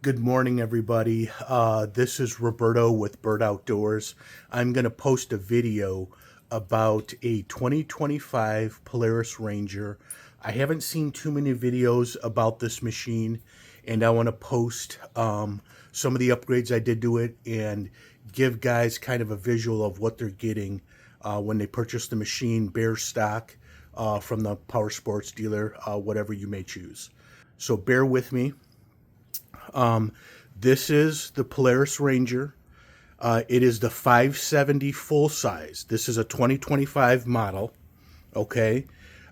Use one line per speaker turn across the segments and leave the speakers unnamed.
Good morning, everybody. This is Roberto with Bird Outdoors. I'm going to post a video about a 2025 Polaris Ranger. I haven't seen too many videos about this machine, and I want to post some of the upgrades I did to it and give guys kind of a visual of what they're getting when they purchase the machine, bare stock, from the power sports dealer, whatever you may choose. So bear with me. This is the Polaris Ranger. It is the 570 full size. This is a 2025 model. Okay.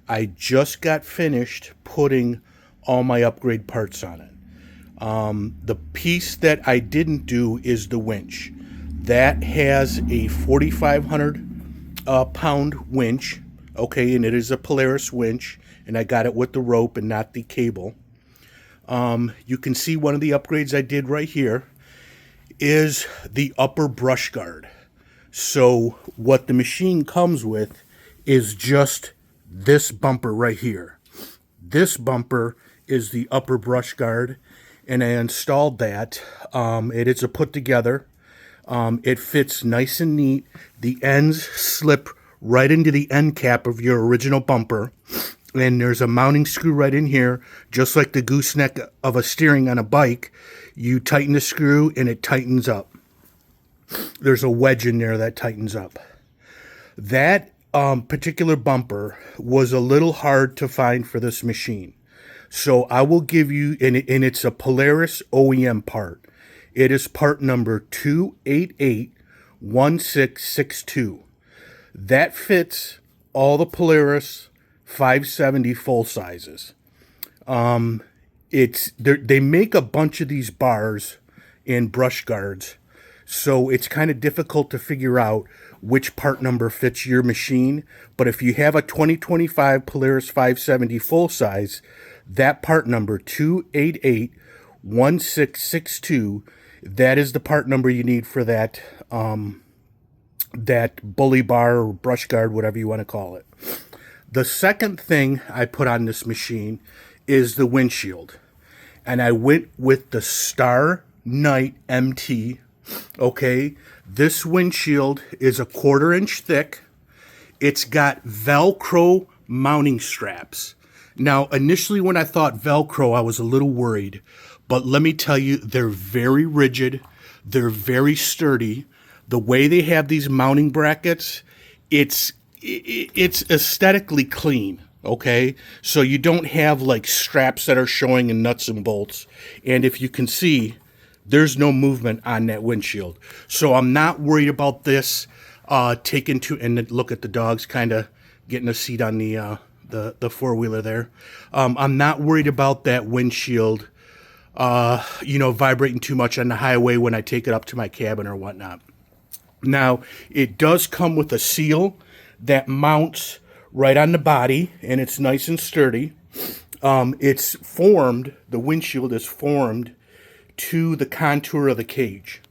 I just got finished putting all my upgrade parts on it. The piece that I didn't do is the winch. That has a 4,500 pound winch. Okay. And it is a Polaris winch. And I got it with the rope and not the cable. You can see one of the upgrades I did right here is the upper brush guard. So what the machine comes with is just this bumper right here. This bumper is the upper brush guard, and I installed that. It is a put together. It fits nice and neat. The ends slip right into the end cap of your original bumper. And there's a mounting screw right in here, just like the gooseneck of a steering on a bike. You tighten the screw and it tightens up. There's a wedge in there that tightens up. That particular bumper was a little hard to find for this machine. So I will give you, and it's a Polaris OEM part. It is part number 2881662. That fits all the Polaris 570 full sizes. They make a bunch of these bars and brush guards, so it's kind of difficult to figure out which part number fits your machine. But if you have a 2025 Polaris 570 full size, that part number 2881662, that is the part number you need for that that bully bar or brush guard, whatever you want to call it. The second thing I put on this machine is the windshield. And I went with the Star Night MT. Okay, this windshield is a 1/4 inch thick. It's got Velcro mounting straps. Now, initially when I thought Velcro, I was a little worried. But let me tell you, they're very rigid. They're very sturdy. The way they have these mounting brackets, it's aesthetically clean, okay? So you don't have like straps that are showing in nuts and bolts. And if you can see, there's no movement on that windshield. So I'm not worried about this taking to, and look at the dogs kind of getting a seat on the four-wheeler there. I'm not worried about that windshield, vibrating too much on the highway when I take it up to my cabin or whatnot. Now, it does come with a seal that mounts right on the body, and it's nice and sturdy. It's formed, the windshield is formed to the contour of the cage,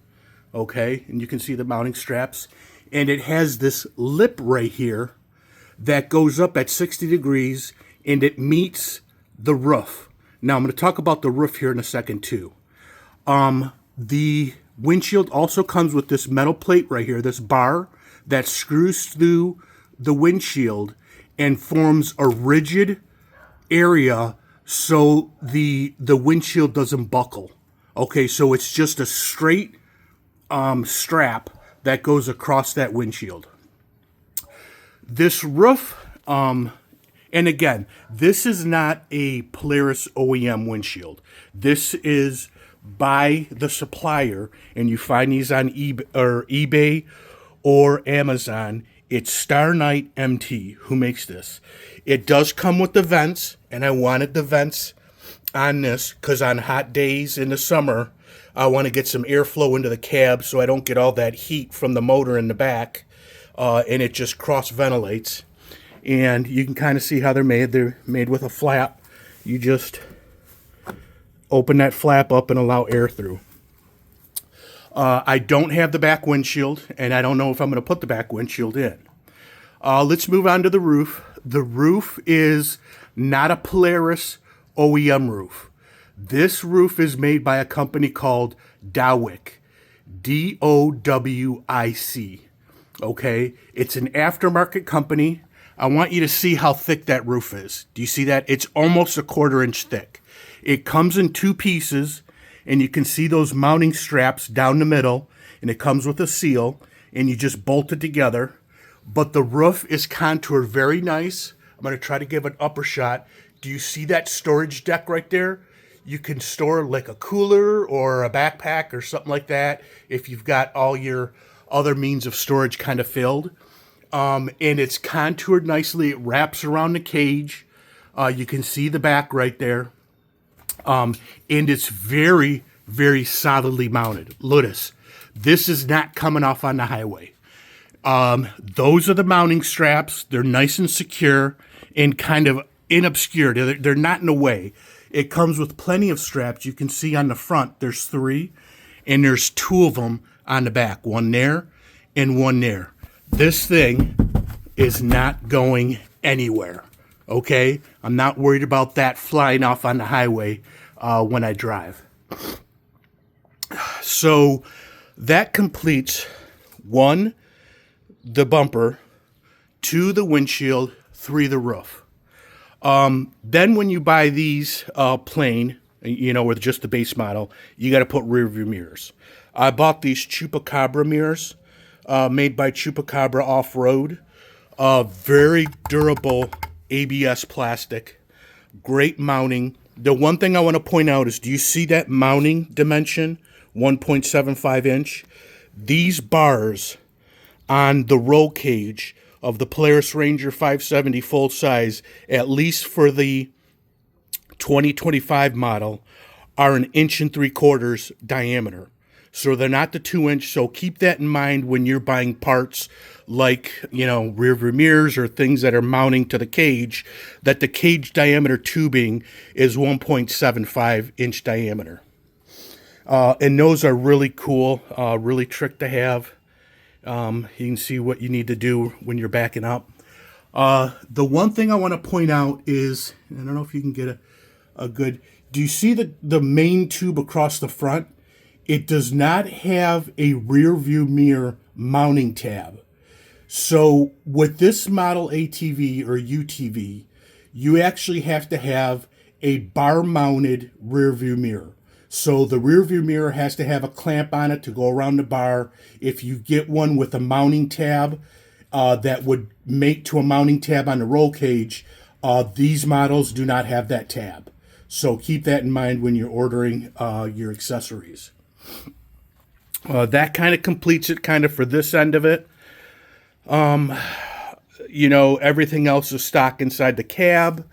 okay? And you can see the mounting straps. And it has this lip right here that goes up at 60 degrees, and it meets the roof. Now, I'm going to talk about the roof here in a second, too. The windshield also comes with this metal plate right here, this bar that screws through the windshield and forms a rigid area so the windshield doesn't buckle. Okay, so it's just a straight strap that goes across that windshield. This roof, and again, this is not a Polaris OEM windshield. This is by the supplier, and you find these on eBay or Amazon. It's Star Night MT who makes this. It does come with the vents, and I wanted the vents on this because on hot days in the summer, I want to get some airflow into the cab so I don't get all that heat from the motor in the back, and it just cross-ventilates. And you can kind of see how they're made. They're made with a flap. You just open that flap up and allow air through. I don't have the back windshield, and I don't know if I'm going to put the back windshield in. Let's move on to the roof. The roof is not a Polaris OEM roof. This roof is made by a company called Dowick, Dowic. Okay, it's an aftermarket company. I want you to see how thick that roof is. Do you see that? It's almost a 1/4 inch thick. It comes in 2 pieces, and you can see those mounting straps down the middle, and it comes with a seal, and you just bolt it together. But the roof is contoured very nice. I'm going to try to give an upper shot. Do you see that storage deck right there? You can store like a cooler or a backpack or something like that if you've got all your other means of storage kind of filled. And it's contoured nicely. It wraps around the cage. You can see the back right there. And it's very, very solidly mounted. Lotus, this is not coming off on the highway. Those are the mounting straps. They're nice and secure and kind of inobscure. They're not in the way. It comes with plenty of straps. You can see on the front, there's 3, and there's 2 of them on the back. 1 there and 1 there. This thing is not going anywhere, okay? I'm not worried about that flying off on the highway when I drive. So that completes 1, the bumper, 2, the windshield, 3, the roof. Then when you buy these plain, with just the base model, you got to put rear view mirrors. I bought these Chupacabra mirrors made by Chupacabra Off-Road. Very durable ABS plastic. Great mounting. The one thing I want to point out is, do you see that mounting dimension? 1.75 inch. These bars on the roll cage of the Polaris Ranger 570 full size, at least for the 2025 model, are 1.75 inches diameter. So they're not the 2 inch. So keep that in mind when you're buying parts like, rear view mirrors or things that are mounting to the cage, that the cage diameter tubing is 1.75 inch diameter. And those are really cool, really trick to have. You can see what you need to do when you're backing up. The one thing I want to point out is, I don't know if you can get a good, do you see the main tube across the front? It does not have a rear view mirror mounting tab. So with this model ATV or UTV, you actually have to have a bar mounted rear view mirror. So the rear view mirror has to have a clamp on it to go around the bar. If you get one with a mounting tab that would mate to a mounting tab on the roll cage, these models do not have that tab. So keep that in mind when you're ordering your accessories. That kind of completes it kind of for this end of it. Everything else is stock inside the cab.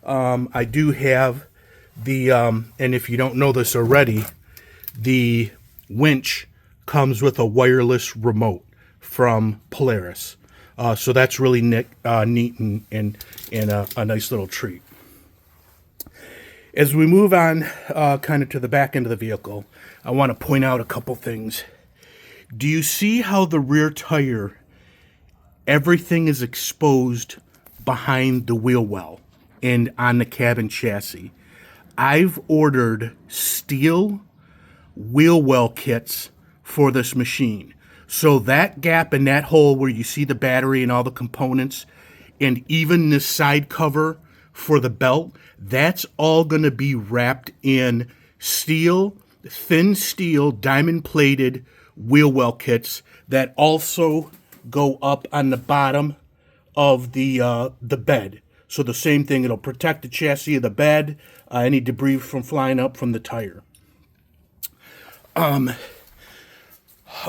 I do have the, and if you don't know this already, the winch comes with a wireless remote from Polaris. So that's really neat and a nice little treat. As we move on kind of to the back end of the vehicle, I want to point out a couple things. Do you see how the rear tire, everything is exposed behind the wheel well and on the cabin chassis? I've ordered steel wheel well kits for this machine. So that gap in that hole where you see the battery and all the components, and even the side cover for the belt, that's all going to be wrapped in steel, thin steel, diamond plated wheel well kits that also go up on the bottom of the bed. So the same thing, it'll protect the chassis of the bed, any debris from flying up from the tire.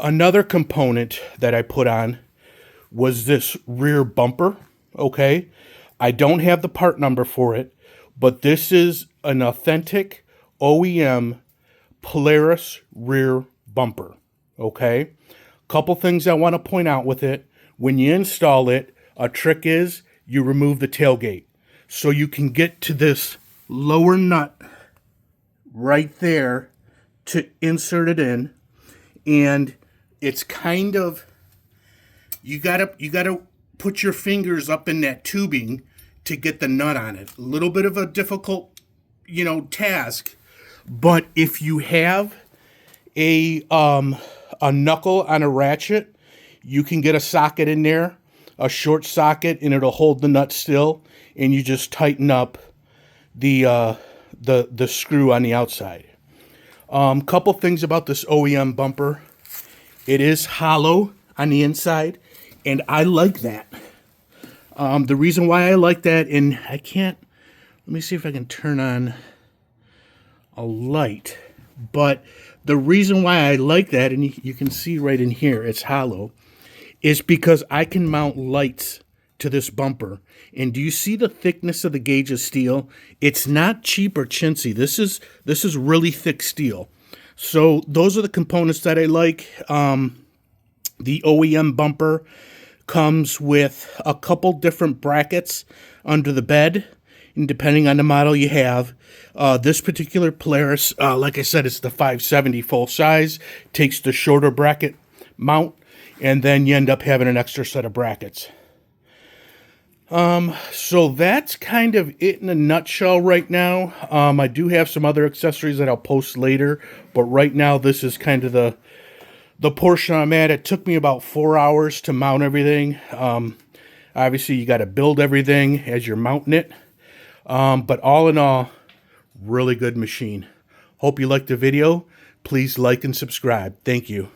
Another component that I put on was this rear bumper, okay? I don't have the part number for it, but this is an authentic OEM Polaris rear bumper, okay? Couple things I want to point out with it. When you install it, a trick is you remove the tailgate. So you can get to this lower nut right there to insert it in. And it's kind of, you gotta put your fingers up in that tubing to get the nut on it. A little bit of a difficult, task, But if you have a knuckle on a ratchet, you can get a socket in there, a short socket, and it'll hold the nut still, and you just tighten up the screw on the outside. Couple things about this OEM bumper. It is hollow on the inside, and I like that. The reason why I like that, and let me see if I can turn on a light, but the reason why I like that, and you can see right in here, it's hollow, is because I can mount lights to this bumper. And do you see the thickness of the gauge of steel? It's not cheap or chintzy. This is really thick steel. So those are the components that I like. The OEM bumper comes with a couple different brackets under the bed, and depending on the model you have. This particular Polaris, like I said, it's the 570 full size, takes the shorter bracket mount, and then you end up having an extra set of brackets. So that's kind of it in a nutshell right now. I do have some other accessories that I'll post later, but right now this is kind of the portion I'm at. It took me about 4 hours to mount everything. Obviously you got to build everything as you're mounting it. But all in all, really good machine. Hope you liked the video. Please like and subscribe. Thank you.